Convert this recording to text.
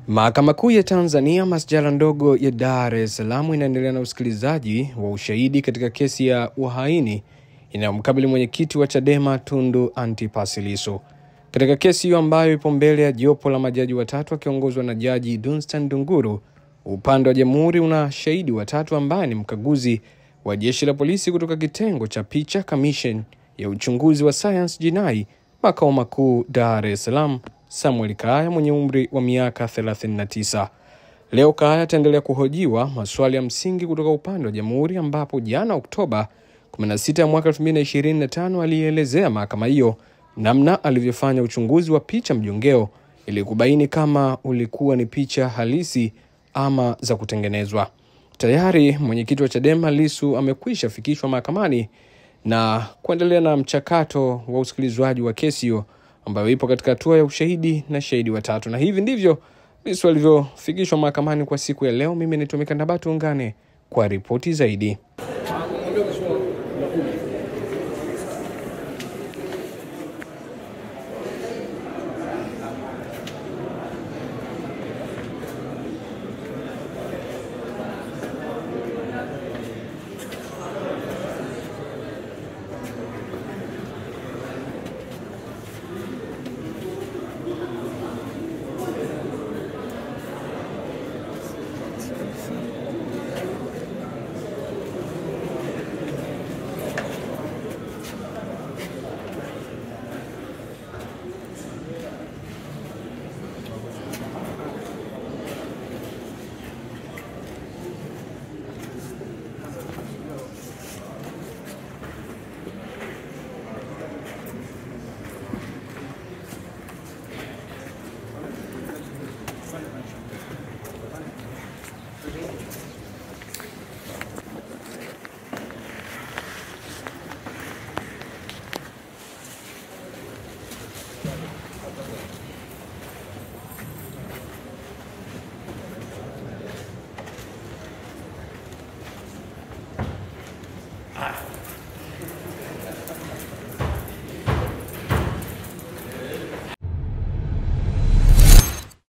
Mahakama Kuu ya Tanzania masjala ndogo ya Dar es Salaam inaendelea na usikilizaji wa ushahidi katika kesi ya uhaini inayomkabili mwenyekiti wa Chadema Tundu Antipas Lissu. Katika kesi hiyo ambayo ipo mbele ya jopo la majaji watatu wakiongozwa na Jaji Dunstan Dunguru, upande wa jamhuri una shahidi watatu ambaye ni mkaguzi wa jeshi la polisi kutoka kitengo cha Picha Commission ya uchunguzi wa science jinai makao makuu Dar es Salaam, Samuel Kaya mwenye umri wa miaka 39. Leo Kaya ataendelea kuhojiwa maswali ya msingi kutoka upande wa jamhuri, ambapo jana Oktoba 16 mwaka 2025 alielezea mahakama hiyo namna alivyofanya uchunguzi wa picha mjongeo ili kubaini kama ulikuwa ni picha halisi ama za kutengenezwa. Tayari mwenyekiti wa Chadema Lissu amekwisha fikishwa mahakamani na kuendelea na mchakato wa usikilizwaji wa kesi hiyo ambayo ipo katika hatua ya ushahidi na shahidi watatu. Na hivi ndivyo Lissu alivyofikishwa mahakamani kwa siku ya leo. Mimi ni Tomika Ndabatu, ungane kwa ripoti zaidi.